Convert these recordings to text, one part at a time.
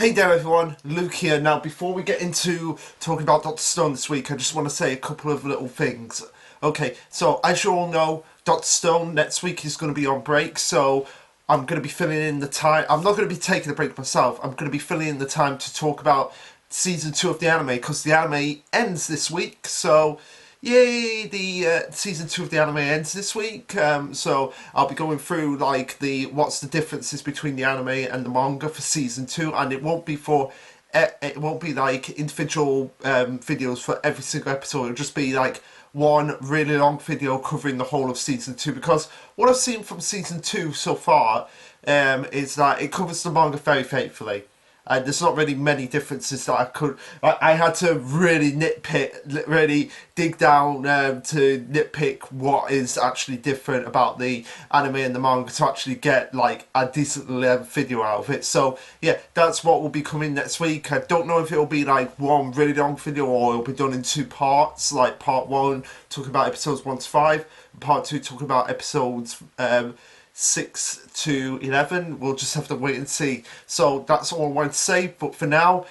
Hey there everyone, Luke here. Now before we get into talking about Dr. Stone this week, I just want to say a couple of little things. Okay, so as you all know, Dr. Stone next week is going to be on break, so I'm going to be filling in the time. I'm not going to be taking a break myself, I'm going to be filling in the time to talk about Season 2 of the anime, because the anime ends this week, so yay, the season 2 of the anime ends this week. So I'll be going through like what's the differences between the anime and the manga for season 2, and it won't be it won't be like individual videos for every single episode. It'll just be like one really long video covering the whole of season 2, because what I've seen from season 2 so far is that it covers the manga very faithfully. And there's not really many differences that I had to really nitpick, really dig down to nitpick what is actually different about the anime and the manga to actually get like a decent video out of it. So yeah, that's what will be coming next week. I don't know if it'll be like one really long video or it'll be done in 2 parts, like part 1 talking about episodes 1 to 5, and part 2 talking about episodes 6 to 11. We'll just have to wait and see. So that's all I want to say, but for now,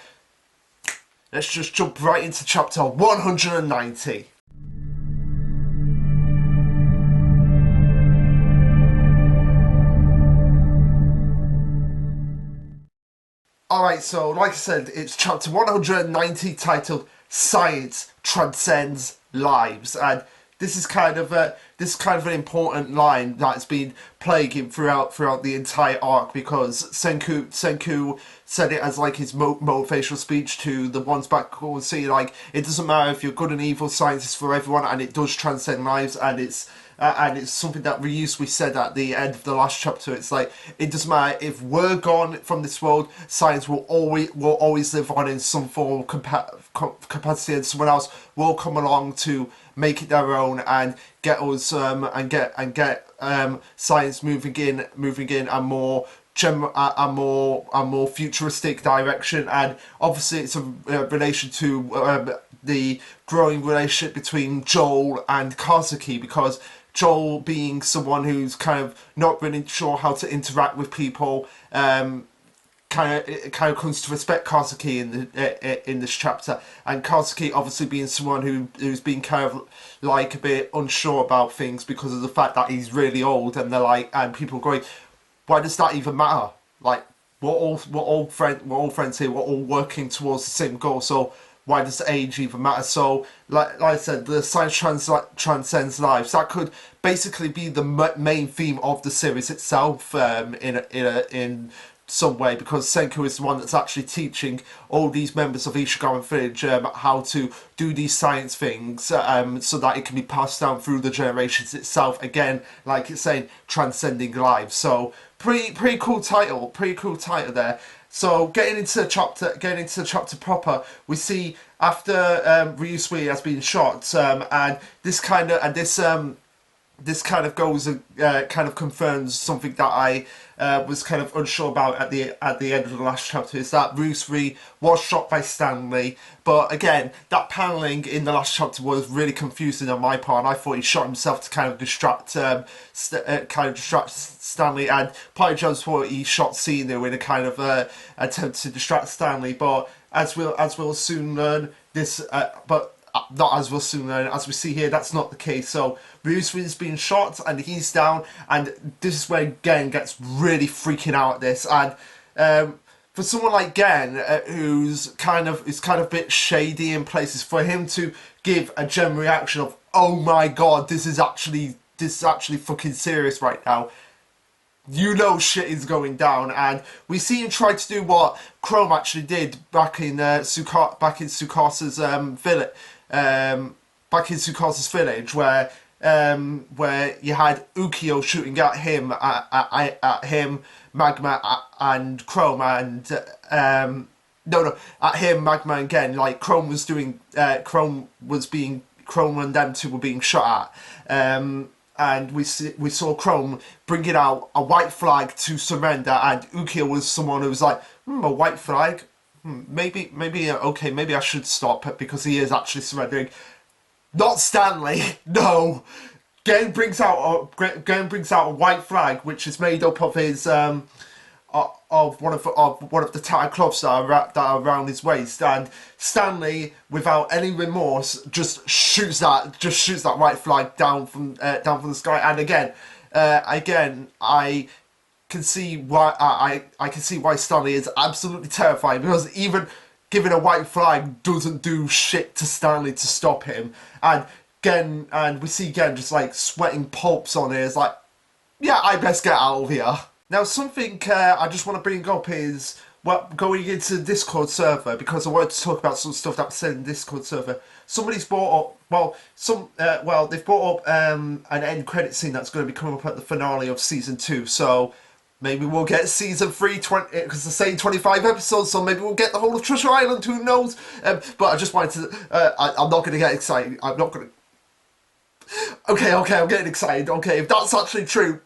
let's just jump right into chapter 190. Alright, so like I said, it's chapter 190 titled Science Transcends Lives, and this is kind of an important line that's been plaguing throughout the entire arc, because Senku said it as like his motivational speech to the ones back who see like it doesn't matter if you're good and evil, science is for everyone, and it does transcend lives, and it's something that Ryusui said at the end of the last chapter. It's like, it doesn't matter if we're gone from this world, science will always live on in some form of capacity, and someone else will come along to make it their own and get us and get science moving in a more futuristic direction. And obviously it's a relation to the growing relationship between Joel and Kazuki, because Joel, being someone who's kind of not really sure how to interact with people, kind of comes to respect Kazuki in this chapter. And Kazuki obviously being someone who's been kind of like a bit unsure about things because of the fact that he's really old, and they're like, and people going, why does that even matter? Like, we're all friends here, we're all working towards the same goal, so why does age even matter? So, like I said, the science transcends lives. That could basically be the main theme of the series itself, in some way, because Senku is the one that's actually teaching all these members of Ishigami Village how to do these science things, so that it can be passed down through the generations itself. Again, like it's saying, transcending lives. So pretty cool title there. So getting into the chapter proper, we see after Ryusui has been shot, and this kind of goes kind of confirms something that I was kind of unsure about at the end of the last chapter, is that Ryusui was shot by Stanley. But again, that paneling in the last chapter was really confusing on my part, and I thought he shot himself to kind of distract Stanley, and partly just thought he shot Sinu in a kind of attempt to distract Stanley. But as we'll soon learn, as we see here, that's not the case. So Ryusui's been shot and he's down, and this is where Gen gets really freaking out at this. And for someone like Gen, who's kind of a bit shady in places, for him to give a genuine reaction of, oh my god, this is actually fucking serious right now, you know shit is going down. And we see him try to do what Chrome actually did back in Tsukasa's village. Back in Tsukasa's village, where you had Ukyo shooting at him, Magma and Chrome, and at him, Magma and Gen. Like Chrome and them two were being shot at. And we saw Chrome bringing out a white flag to surrender, and Ukyo was someone who was like, a white flag? Maybe I should stop, because he is actually surrendering. Not Stanley, no. Gen brings out a white flag, which is made up of his of one of the tattered cloths that are around his waist, and Stanley, without any remorse, just shoots that white flag down from the sky. And again, I can see why I can see why Stanley is absolutely terrified, because even giving a white flag doesn't do shit to Stanley to stop him. And we see Gen just like sweating pulps on it. It's like, yeah, I best get out of here. Now, something I just want to bring up is, well, going into the Discord server, because I wanted to talk about some stuff that was said in the Discord server. Somebody's brought up, they've brought up an end credit scene that's going to be coming up at the finale of season 2. So maybe we'll get season 3, because they're saying 25 episodes, so maybe we'll get the whole of Treasure Island, who knows? But I just wanted to, I'm not going to get excited. I'm not going to. Okay, I'm getting excited. Okay, if that's actually true,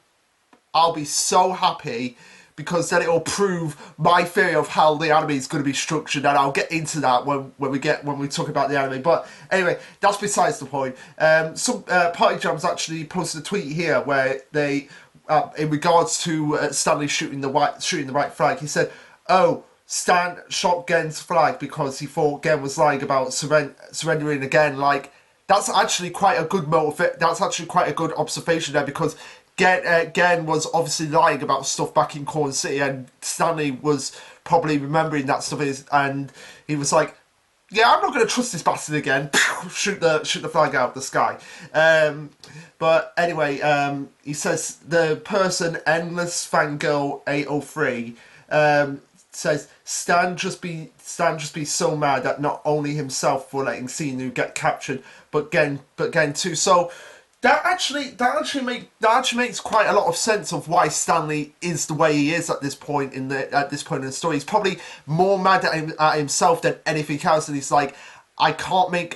I'll be so happy, because then it'll prove my theory of how the anime is going to be structured, and I'll get into that when we talk about the anime. But anyway, that's besides the point. Some Party Jams actually posted a tweet here where they, in regards to Stanley shooting the white flag, he said, "Oh, Stan shot Gen's flag because he thought Gen was lying about surrendering again." Like, that's actually quite a good That's actually quite a good observation there, because Gen was obviously lying about stuff back in Corn City, and Stanley was probably remembering that stuff, and he was like, "Yeah, I'm not going to trust this bastard again." shoot the flag out of the sky. But anyway, he says the person Endless Fangirl 803 says Stan just be so mad at not only himself for letting Xenu get captured, but Gen too. So that actually makes quite a lot of sense of why Stanley is the way he is at this point in the story. He's probably more mad at himself than anything else, and he's like, I can't make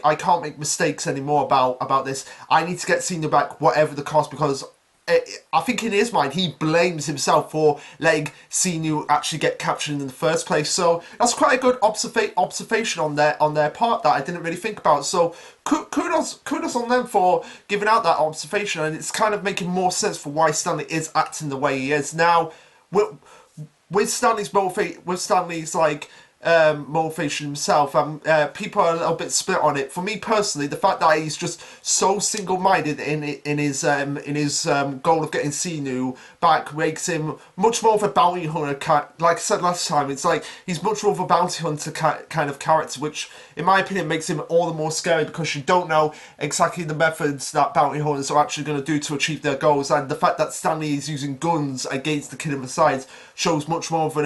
mistakes anymore about this. I need to get Xenu back, whatever the cost, because I think in his mind he blames himself for letting Xenu actually get captured in the first place. So that's quite a good observation on their part that I didn't really think about. So kudos on them for giving out that observation, and it's kind of making more sense for why Stanley is acting the way he is now. With Stanley's like motivation himself, people are a little bit split on it. For me personally, the fact that he's just so single-minded in his goal of getting Xenu back makes him much more of a bounty hunter. Like I said last time, it's like he's much more of a bounty hunter kind of character, which in my opinion makes him all the more scary, because you don't know exactly the methods that bounty hunters are actually going to do to achieve their goals, and the fact that Stanley is using guns against the King of the Sides shows much more of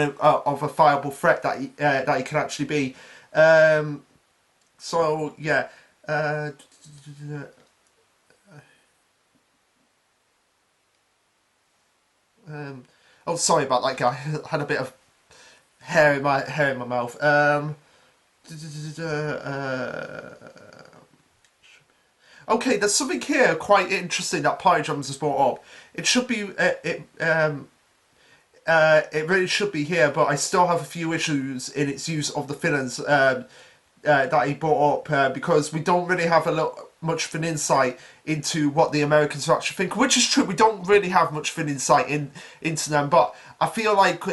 a viable threat that he can actually be. So yeah. Oh, sorry about that, guy. I had a bit of hair in my mouth. Okay, there's something here quite interesting that Pyjams has brought up. It should be it really should be here, but I still have a few issues in its use of the fillers that he brought up, because we don't really have much of an insight into what the Americans are actually thinking, which is true. We don't really have much of an insight into them, but I feel like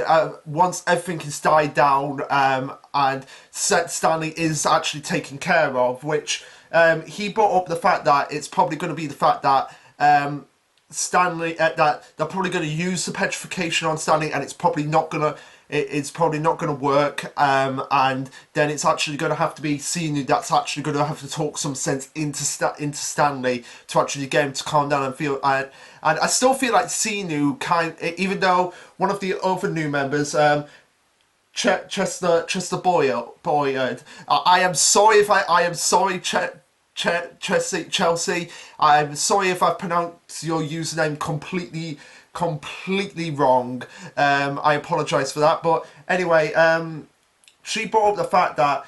once everything has died down and Stanley is actually taken care of, which he brought up the fact that it's probably going to be the fact that Stanley, that they're probably going to use the petrification on Stanley, and it's probably not gonna work, and then it's actually going to have to be Xenu that's actually going to have to talk some sense into Stanley to actually get him to calm down and feel. And I still feel like Xenu even though one of the other new members, Chester Boyard, I am sorry if I am sorry, Chelsea. I'm sorry if I pronounced your username completely wrong. I apologise for that. But anyway, she brought up the fact that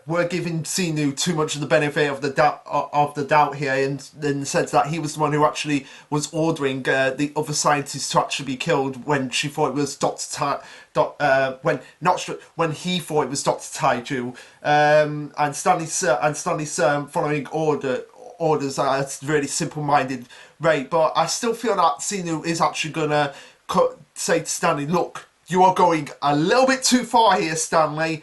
we're giving Xenu too much of the benefit of the doubt here, in the sense that he was the one who actually was ordering the other scientists to actually be killed when she thought it was when he thought it was Dr. Taiju, and Stanley's following orders at a really simple-minded rate. But I still feel that Xenu is actually gonna say to Stanley, look, you are going a little bit too far here, Stanley.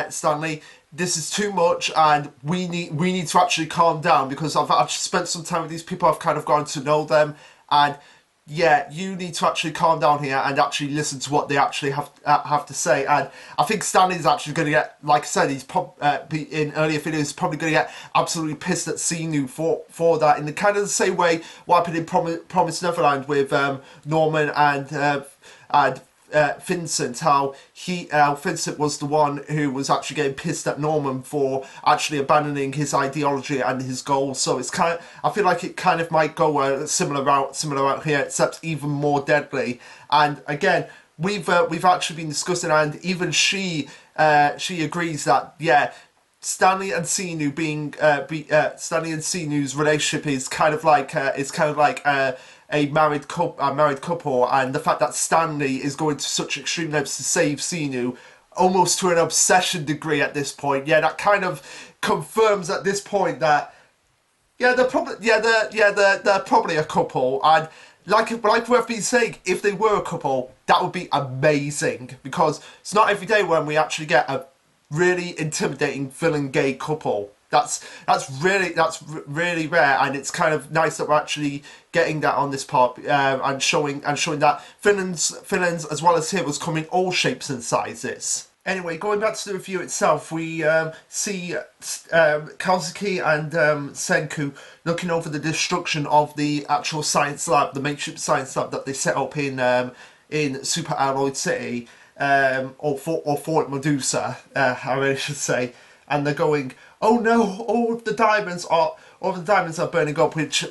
Stanley, this is too much, and we need to actually calm down, because I've actually spent some time with these people. I've kind of gotten to know them, and yeah, you need to actually calm down here and actually listen to what they actually have to say. And I think Stanley's actually going to get, like I said, he's in earlier videos, probably going to get absolutely pissed at Xenu for that, in the kind of the same way what happened in Promised Neverland with Norman and Vincent, how Vincent was the one who was actually getting pissed at Norman for actually abandoning his ideology and his goals. So it's I feel like it kind of might go a similar route here, except even more deadly. And again, we've actually been discussing, and even she agrees that, yeah, Stanley and Xenu Stanley and Xenu's relationship is kind of like a married couple, and the fact that Stanley is going to such extreme lengths to save Xenu, almost to an obsession degree at this point. Yeah, that kind of confirms at this point that they're probably a couple. And like we've been saying, if they were a couple, that would be amazing, because it's not every day when we actually get a really intimidating villain gay couple. That's really rare, and it's kind of nice that we're actually getting that on this part, and showing that villains as well as heroes come in all shapes and sizes. Anyway, going back to the review itself, we see Kazuki and Senku looking over the destruction of the actual science lab, the makeshift science lab that they set up in Super Alloy City, or Fort Medusa, I should say, and they're going, oh no, all the diamonds are burning up, which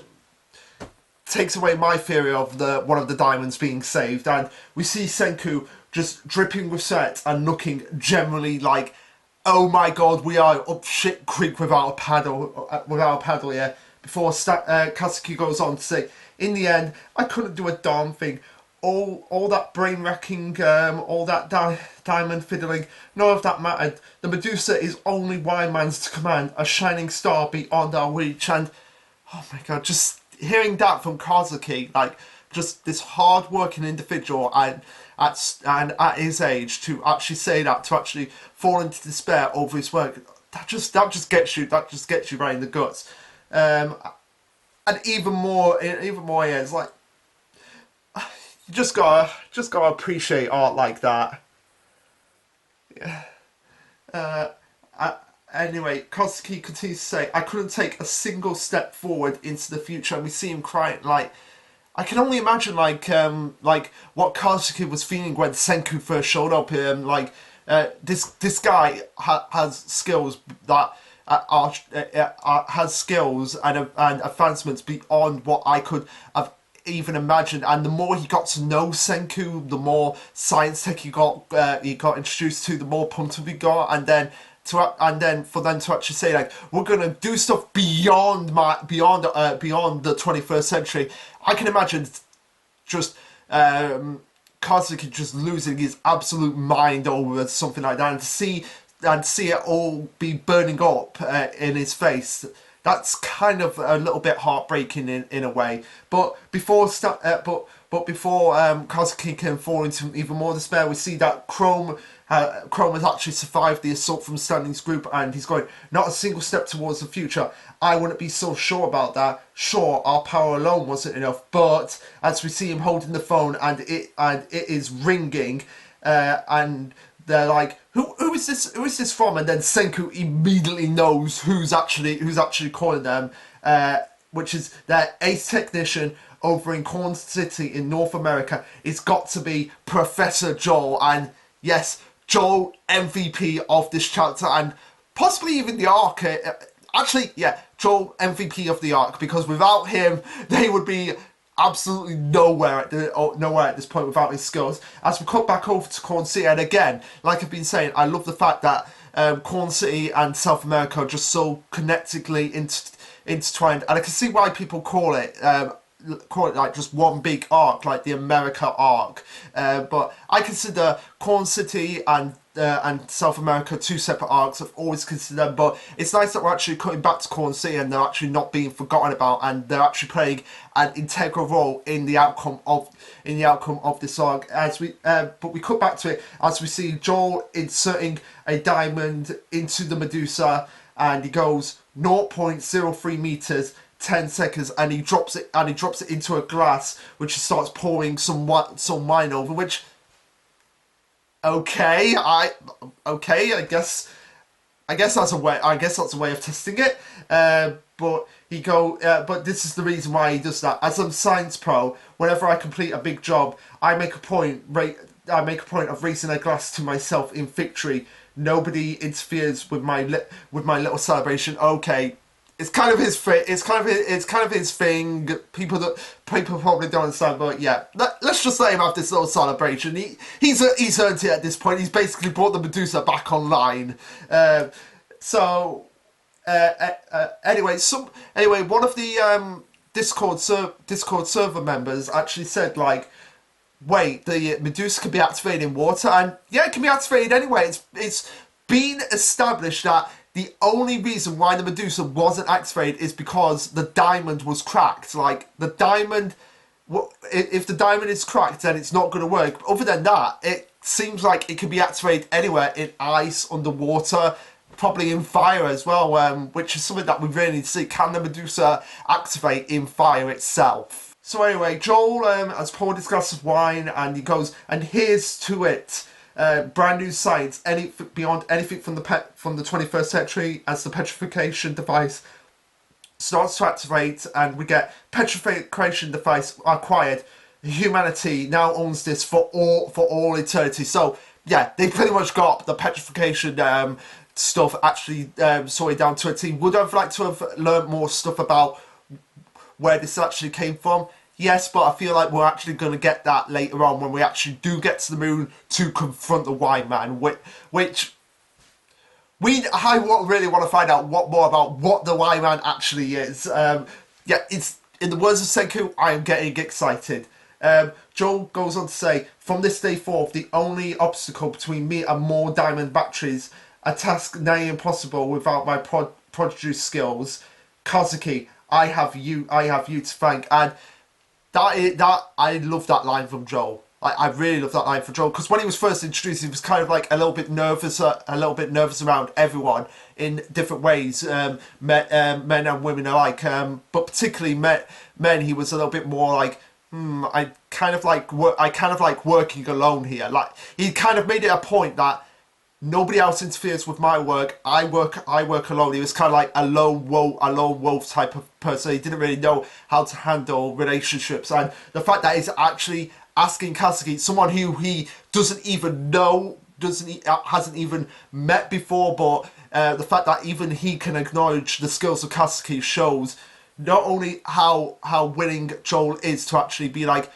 takes away my theory of one of the diamonds being saved. And we see Senku just dripping with sweat and looking generally like, oh my god, we are up shit creek without a paddle here. Before Kazuki goes on to say, in the end, I couldn't do a darn thing. All that brain wrecking, all that diamond fiddling, none of that mattered. The Medusa is only one man's to command, a shining star beyond our reach. And oh my god, just hearing that from Kazuki, like, just this hard-working individual, and at his age, to actually say that, to actually fall into despair over his work, that just gets you right in the guts. And even more, yeah, it's like, you just gotta appreciate art like that. Yeah. Anyway, Kazuki continues to say, I couldn't take a single step forward into the future, and we see him crying. Like, I can only imagine, like what Kazuki was feeling when Senku first showed up. This guy has skills that has skills and advancements beyond what I could have even imagined. And the more he got to know Senku, the more science tech he got introduced to, the more pumped up he got, and then for them to actually say, like, we're gonna do stuff beyond the 21st century. I can imagine just Kazuki just losing his absolute mind over something like that, and to see it all be burning up in his face. That's kind of a little bit heartbreaking in a way. But before Kazuki can fall into even more despair, we see that Chrome has actually survived the assault from Stanley's group, and he's going, not a single step towards the future. I wouldn't be so sure about that. Sure, our power alone wasn't enough, but as we see him holding the phone and it is ringing, and they're like, who is this from? And then Senku immediately knows who's actually calling them, which is their ace technician over in Corn City in North America. It's got to be Professor Joel, and yes, Joel, MVP of this chapter, and possibly even the arc. Actually, yeah, Joel, MVP of the arc, because without him, they would be absolutely nowhere at this point without his skills. As we cut back over to Corn City, and again, like I've been saying, I love the fact that Corn City and South America are just so connectedly intertwined, and I can see why people call it like just one big arc, like the America arc. But I consider Corn City and and South America, two separate arcs. I've always considered them, but it's nice that we're actually cutting back to Corn City and they're actually not being forgotten about, and they're actually playing an integral role in the outcome of this arc. But we cut back to it as we see Joel inserting a diamond into the Medusa, and he goes 0.03 meters. 10 seconds, and he drops it into a glass, which starts pouring some wine over. Which, okay, I guess that's a way. I guess that's a way of testing it. But this is the reason why he does that. As a science pro, whenever I complete a big job, I make a point of raising a glass to myself in victory. Nobody interferes with my little celebration. Okay. It's kind of his thing. It's kind of his thing. People probably don't understand, but yeah, let's just let him have this little celebration. He's earned it at this point. He's basically brought the Medusa back online. Anyway, one of the Discord server members actually said, like, wait, the Medusa can be activated in water, and yeah, it can be activated anyway. It's been established that the only reason why the Medusa wasn't activated is because the diamond was cracked. Like, the diamond, if the diamond is cracked, then it's not going to work. But other than that, it seems like it can be activated anywhere, in ice, underwater, probably in fire as well, which is something that we really need to see. Can the Medusa activate in fire itself? So anyway, Joel has poured his glass of wine, and he goes, and here's to it. Brand new science, beyond anything from the 21st century, as the petrification device starts to activate, and we get petrification device acquired. Humanity now owns this for all eternity. So yeah, they pretty much got the petrification stuff actually sorted down to a T. Would have liked to have learned more stuff about where this actually came from. Yes, but I feel like we're actually going to get that later on when we actually do get to the moon to confront the Wine Man, which I really want to find out more about what the Wine Man actually is. Yeah, it's in the words of Senku, I am getting excited. Joel goes on to say, from this day forth, the only obstacle between me and more diamond batteries, a task nigh impossible without my prodigy skills. Kazuki, I have you to thank. And I love that line from Joel. I really love that line from Joel, because when he was first introduced, he was kind of like a little bit nervous around everyone in different ways, men and women alike. But particularly men, he was a little bit more like, I kind of like working alone here. Like, he kind of made it a point that nobody else interferes with my work. I work alone. He was kind of like a lone wolf type of person. He didn't really know how to handle relationships, and the fact that he's actually asking Kazuki, someone who he doesn't even know, hasn't even met before, but the fact that even he can acknowledge the skills of Kazuki shows not only how willing Joel is to actually be like,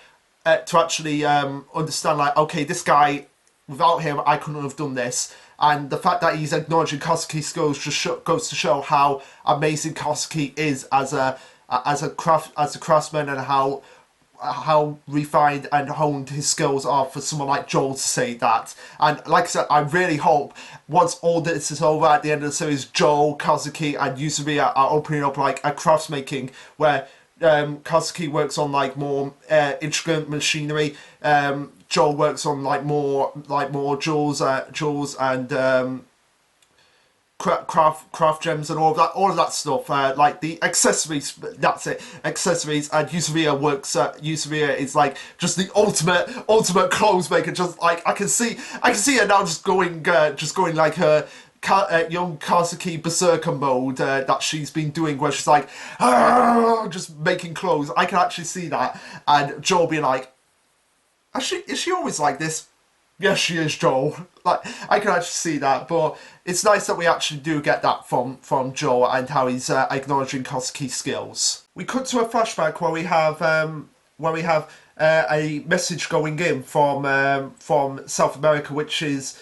understand, like, okay, this guy, without him, I couldn't have done this. And the fact that he's acknowledging Kazuki's skills just goes to show how amazing Kazuki is as a craftsman, and how refined and honed his skills are for someone like Joel to say that. And like I said, I really hope once all this is over at the end of the series, Joel, Kazuki, and Yuzuriya are opening up like a craftsmaking where Kazuki works on like more intricate machinery. Joel works on like more jewels and craft gems and all of that stuff. Like the accessories, that's it. Accessories, and Yuzuriya Yuzuriya is like just the ultimate clothes maker. Just like I can see her now just going like her young Kazuki berserker mode that she's been doing, where she's like just making clothes. I can actually see that, and Joel being like, is she always like this? Yes, she is, Joel. Like, I can actually see that, but it's nice that we actually do get that from Joel and how he's acknowledging Kazuki's skills. We cut to a flashback where we have a message going in from South America, which is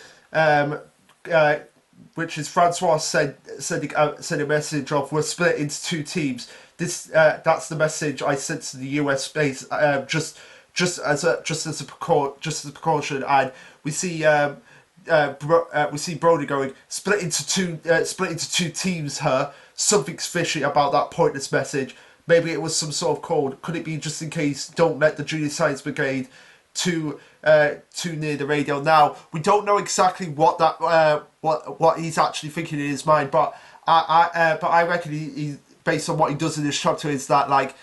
Francois sending a message of, we're split into two teams. That's the message I sent to the US base just as a precaution. And we see we see Brody going split into two teams. Something's fishy about that pointless message. Maybe it was some sort of code. Could it be just in case? Don't let the Junior Science Brigade too near the radio. Now we don't know exactly what that what he's actually thinking in his mind, but I reckon he based on what he does in this chapter is that like,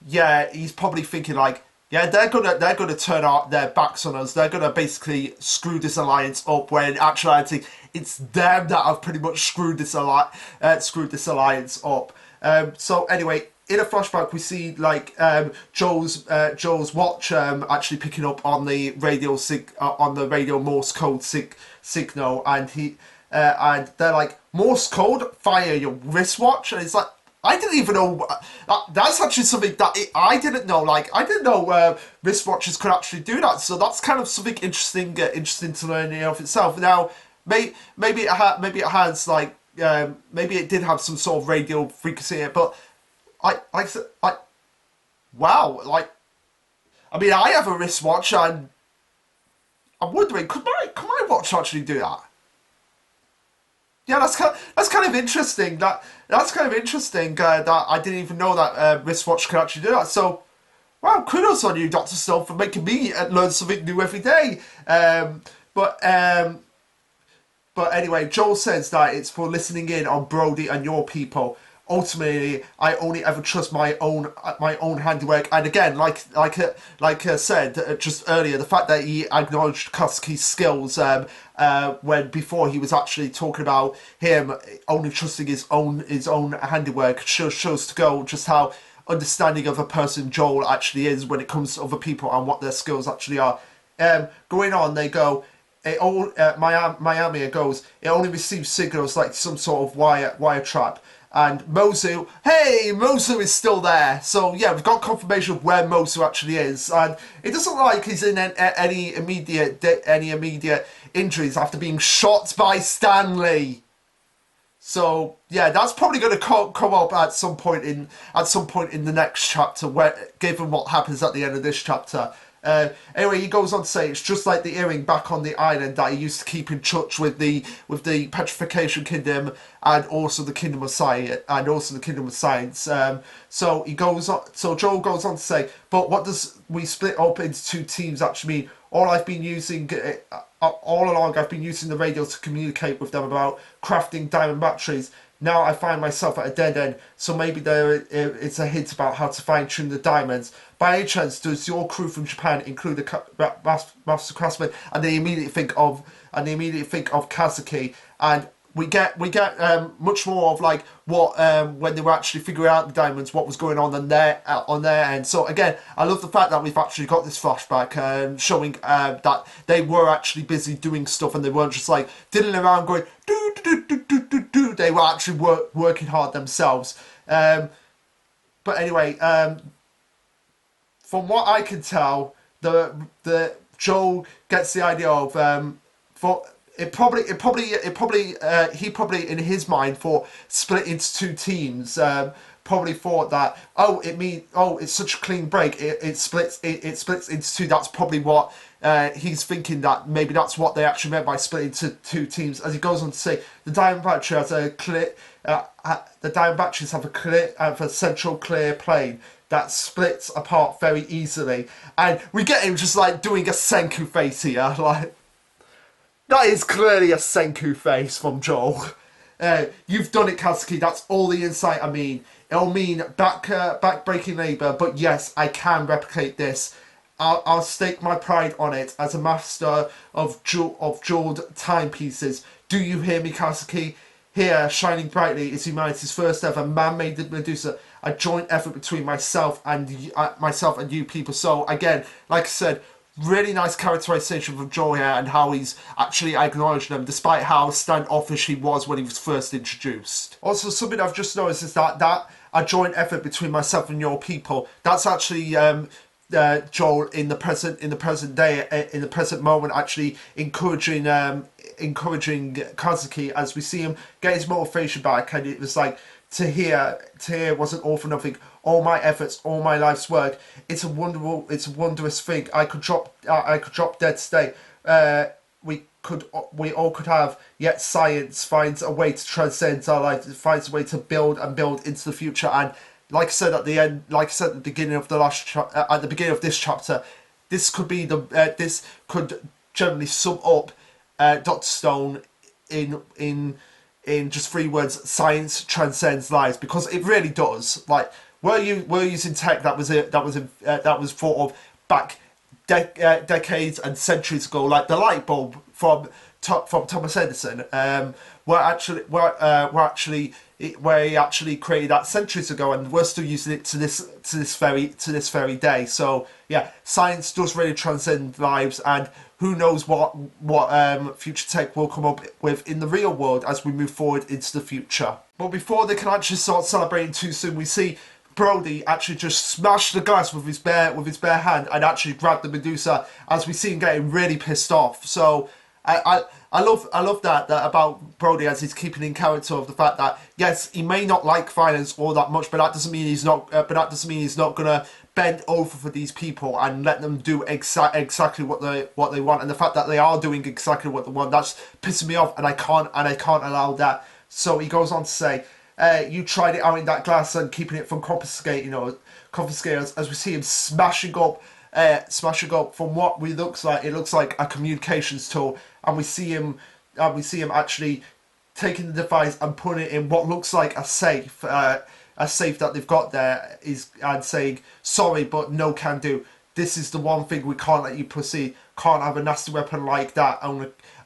yeah, he's probably thinking like, yeah, they're gonna turn out their backs on us. They're gonna basically screw this alliance up. When in actuality, it's them that have pretty much screwed this alliance up. So anyway, in a flashback, we see like Joel's watch actually picking up on the radio Morse code signal, and and they're like, Morse code, fire your wristwatch, and it's like, I didn't even know that's actually something that I didn't know. Like, I didn't know wristwatches could actually do that. So that's kind of something interesting to learn in of itself. Now, maybe it has like maybe it did have some sort of radio frequency in it, but like wow, like I mean, I have a wristwatch, and I'm wondering, could my watch actually do that? Yeah, that's kind of interesting. That's kind of interesting that I didn't even know that wristwatch could actually do that. So, wow, kudos on you, Dr. Stone, for making me learn something new every day. But anyway, Joel says that it's for listening in on Brody and your people. Ultimately, I only ever trust my own handiwork. And again, like I said just earlier, the fact that he acknowledged Kasky's skills when before he was actually talking about him only trusting his own handiwork shows to go just how understanding of a person Joel actually is when it comes to other people and what their skills actually are. Going on, they go. Miami goes. It only receives signals like some sort of wire trap. And Mozu, hey, Mozu is still there. So yeah, we've got confirmation of where Mozu actually is, and it doesn't look like he's in any immediate injuries after being shot by Stanley. So yeah, that's probably going to come up at some point in the next chapter, given what happens at the end of this chapter. Anyway, he goes on to say it's just like the earring back on the island that he used to keep in touch with the Petrification Kingdom and also the Kingdom of Science So he goes on. So Joel goes on to say, but what does we split up into two teams actually mean? All along, I've been using the radio to communicate with them about crafting diamond batteries. Now I find myself at a dead end, so maybe it's a hint about how to fine-tune the diamonds. By any chance, does your crew from Japan include a master craftsman? And they immediately think of Kazuki, and we get much more of like what when they were actually figuring out the diamonds, what was going on their end. So again, I love the fact that we've actually got this flashback showing that they were actually busy doing stuff, and they weren't just like diddling around going do do do do do do. They were actually working hard themselves. But anyway, from what I can tell, the Joel gets the idea of he probably in his mind thought split into two teams. Probably thought that it's such a clean break. It splits into two. That's probably what he's thinking, that maybe that's what they actually meant by splitting into two teams. As he goes on to say, the diamond battery has a clear. The diamond batteries have a central clear plane that splits apart very easily, and we get him just like doing a Senku face here, like. That is clearly a Senku face from Joel. You've done it, Kazuki. That's all the insight I mean. It'll mean back-breaking labour, but yes, I can replicate this. I'll stake my pride on it as a master of jeweled timepieces. Do you hear me, Kazuki? Here, shining brightly, is humanity's first ever man-made Medusa. A joint effort between myself and you people. So again, like I said, really nice characterization from Joel here, and how he's actually acknowledged them despite how standoffish he was when he was first introduced. Also, something I've just noticed is that a joint effort between myself and your people, that's actually Joel in the present moment actually encouraging Kazuki as we see him get his motivation back. And it was like, to hear wasn't all for nothing. All my efforts, all my life's work. It's a wonderful, it's a wondrous thing. I could drop dead today. we all could have, yet science finds a way to transcend our life, it finds a way to build and build into the future. And like I said at the end, like I said at the beginning of the at the beginning of this chapter, this could be this could generally sum up Dr. Stone in just 3 words: science transcends lies, because it really does. Like, we're using tech that was thought of back decades and centuries ago, like the light bulb from Thomas Edison. Where he actually created that centuries ago, and we're still using it to this very day. So yeah, science does really transcend lives, and who knows what future tech will come up with in the real world as we move forward into the future. But before they can actually start celebrating too soon, we see Brody actually just smash the glass with his bare hand and actually grab the Medusa, as we see him getting really pissed off. So I love that about Brody, as he's keeping in character of the fact that yes, he may not like violence all that much, but that doesn't mean he's not. But that doesn't mean he's not gonna bend over for these people and let them do exactly what they want. And the fact that they are doing exactly what they want, that's pissing me off, and I can't allow that. So he goes on to say, you tried it out in that glass and keeping it from confiscating us, as we see him smashing up from what looks like, it looks like a communications tool, and we see him actually taking the device and putting it in what looks like a safe that they've got there, and saying, sorry, but no can do. This is the one thing we can't let you proceed. Can't have a nasty weapon like that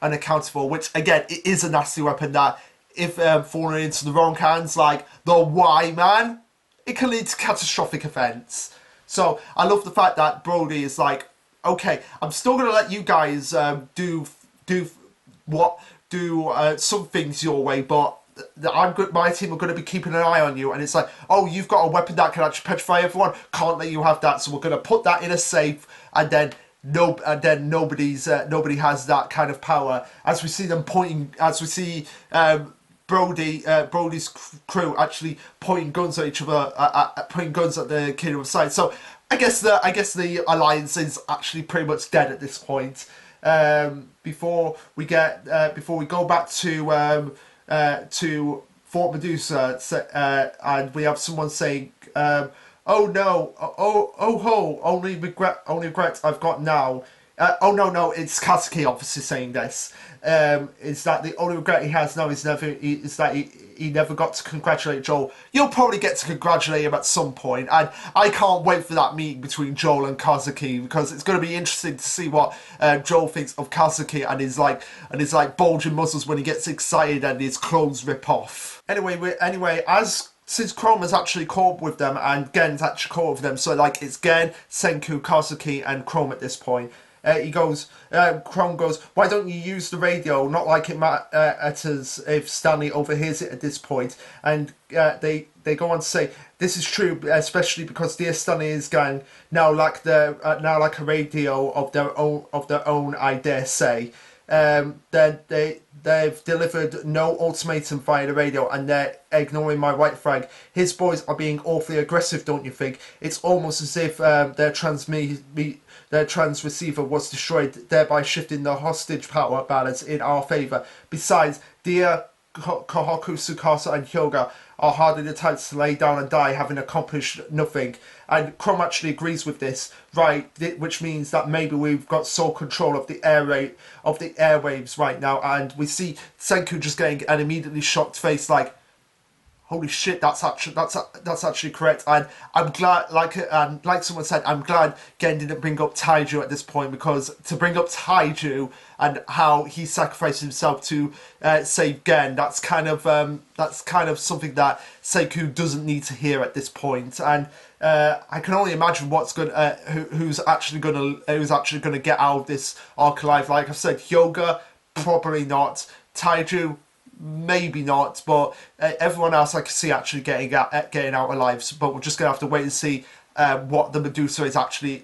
unaccounted for, which again, it is a nasty weapon that, if falling into the wrong hands, like the Y man, it can lead to catastrophic events. So I love the fact that Brody is like, okay, I'm still gonna let you guys do some things your way, but my team are going to be keeping an eye on you. And it's like, oh, you've got a weapon that can actually petrify everyone. Can't let you have that, so we're going to put that in a safe, and then nobody has that kind of power. As we see them pointing, as we see Brody's crew actually pointing guns at each other, pointing guns at the Kingdom of Science. So I guess the alliance is actually pretty much dead at this point. Before we go back to Fort Medusa, and we have someone saying, "Oh no, oh ho, only regret I've got now." Oh no, it's Katsuki obviously saying this. Is that the only regret he has now is that he never got to congratulate Joel. You'll probably get to congratulate him at some point, and I can't wait for that meeting between Joel and Kazuki, because it's going to be interesting to see what Joel thinks of Kazuki and his bulging muscles when he gets excited and his clothes rip off. Anyway, since Chrome has actually caught up with them, and Gen's actually caught up with them, so like it's Gen, Senku, Kazuki, and Chrome at this point. Chrome goes, why don't you use the radio? Not like it matters if Stanley overhears it at this point. And they go on to say, this is true, especially because dear Stanley's gang now lack a radio of their own, I dare say. They've delivered no ultimatum via the radio, and they're ignoring my white flag. His boys are being awfully aggressive, don't you think? It's almost as if their trans receiver was destroyed, thereby shifting the hostage power balance in our favour. Besides, dear Kohaku, Tsukasa and Hyoga are hardly the types to lay down and die having accomplished nothing. And Chrome actually agrees with this, right? Which means that maybe we've got sole control of the airwaves right now. And we see Senku just getting an immediately shocked face, like, holy shit, that's actually correct. And I'm glad, like someone said, I'm glad Gen didn't bring up Taiju at this point, because to bring up Taiju and how he sacrificed himself to save Gen, that's kind of something that Senku doesn't need to hear at this point. And I can only imagine who's actually gonna get out of this arc alive. Like I said, Hyoga, probably not. Taiju, maybe not, but everyone else I can see actually getting out alive. But we're just gonna have to wait and see what the Medusa is actually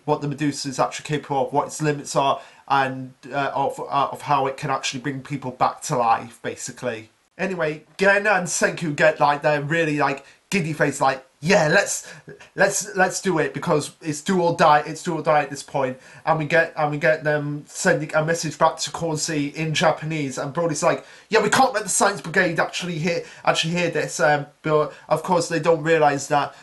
capable of, what its limits are, and of how it can actually bring people back to life, basically. Anyway, Gen and Senku get like they're really like giddy face, like, yeah, let's do it because it's do or die. It's do or die at this point, and we get them sending a message back to Corsi in Japanese, and Brody's like, yeah, we can't let the Science Brigade actually hear this. But of course they don't realise that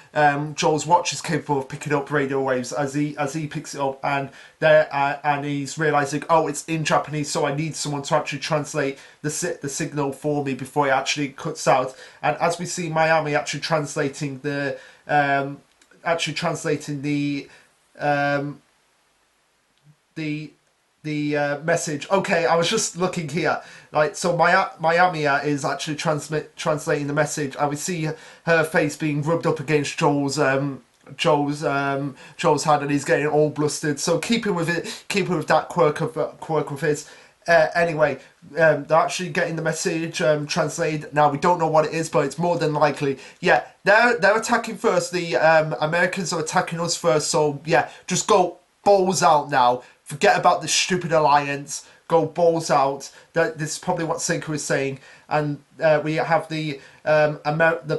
Joel's watch is capable of picking up radio waves as he picks it up, and and he's realising, oh, it's in Japanese, so I need someone to actually translate the signal for me before it actually cuts out. And as we see Miami actually translating the um, message. Okay, I was just looking here. Like, so Miami is actually translating the message. I would see her face being rubbed up against Joel's hand, and he's getting all blustered. So keeping with that quirk of his. Anyway, they're actually getting the message translated. Now we don't know what it is, but it's more than likely. Yeah, they're attacking first. The Americans are attacking us first. So yeah, just go balls out now. Forget about this stupid alliance. Go balls out. This is probably what Senku is saying. And we have the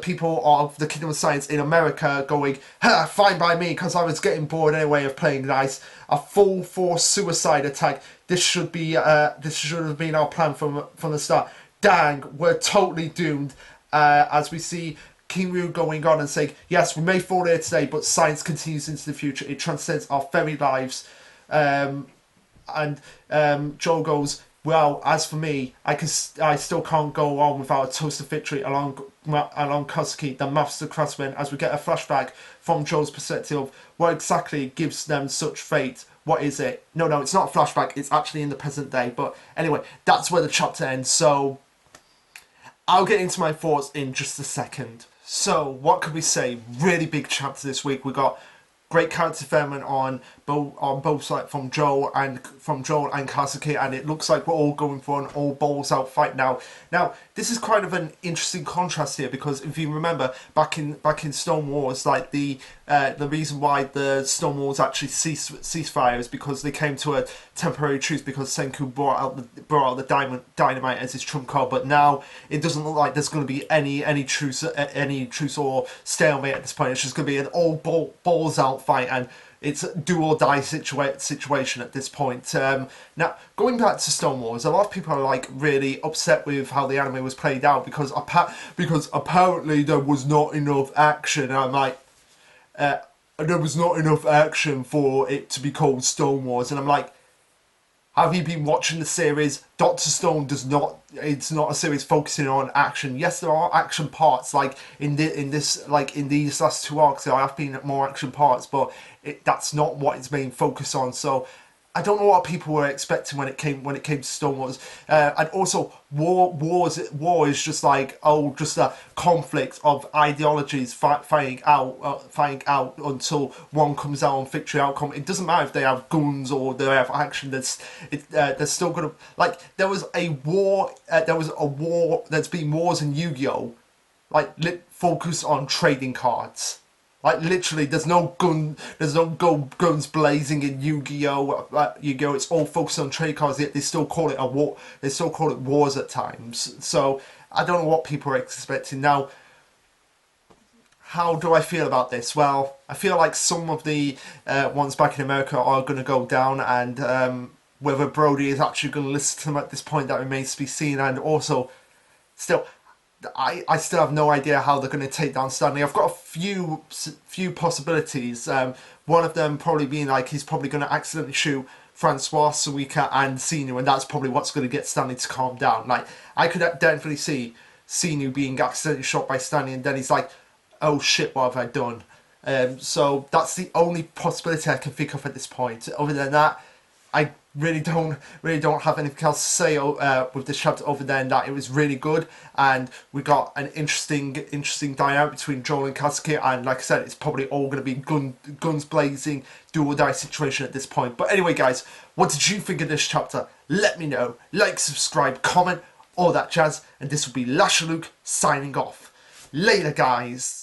people of the Kingdom of Science in America going, ha, fine by me, because I was getting bored anyway of playing nice. A full force suicide attack. This should have been our plan from the start. Dang, we're totally doomed. As we see Kinryu going on and saying, yes, we may fall here today, but science continues into the future. It transcends our very lives. And Joel goes, well, as for me, I still can't go on without a toast of victory along Kosuke, the master craftsman, as we get a flashback from Joel's perspective of what exactly gives them such fate. What is it? No, it's not a flashback, it's actually in the present day. But anyway, that's where the chapter ends, so I'll get into my thoughts in just a second. So, what could we say? Really big chapter this week. We got great character development on both sides from Joel and Kosuke, and it looks like we're all going for an all balls out fight now. Now, this is kind of an interesting contrast here, because if you remember back in Stone Wars, like the reason why the Stone Wars actually ceasefire is because they came to a temporary truce because Senku brought out the dynamite as his trump card. But now it doesn't look like there's going to be any truce or stalemate at this point. It's just going to be an all balls out fight, and it's a do or die situation at this point. Now, going back to Stone Wars, a lot of people are like really upset with how the anime was played out because apparently there was not enough action. And I'm like, there was not enough action for it to be called Stone Wars, and I'm like, have you been watching the series? Dr. Stone it's not a series focusing on action. Yes, there are action parts, like in these last two arcs, there have been more action parts, but that's not what its main focus on. So I don't know what people were expecting when it came to Stone Wars, and also war is just like, just a conflict of ideologies fighting out until one comes out on victory outcome. It doesn't matter if they have guns or they have action. They're still gonna, like, there was a war. There's been wars in Yu-Gi-Oh, like focused on trading cards. Like, literally, there's no guns blazing in Yu-Gi-Oh! It's all focused on trade cards, yet they still call it a war. They still call it wars at times. So I don't know what people are expecting now. How do I feel about this? Well, I feel like some of the ones back in America are going to go down, and whether Brody is actually going to listen to them at this point, that remains to be seen. And also, still, I still have no idea how they're going to take down Stanley. I've got a few possibilities. One of them probably being like he's probably going to accidentally shoot Francois, Suika, and Sinu, and that's probably what's going to get Stanley to calm down. Like, I could definitely see Sinu being accidentally shot by Stanley, and then he's like, "Oh shit, what have I done?" So that's the only possibility I can think of at this point. Other than that, I really don't have anything else to say with this chapter other than that it was really good, and we got an interesting dynamic between Joel and Kosuke, and like I said, it's probably all going to be guns blazing, do or die situation at this point. But anyway, guys, what did you think of this chapter? Let me know. Like, subscribe, comment, all that jazz, and this will be Lashaluk signing off. Later, guys.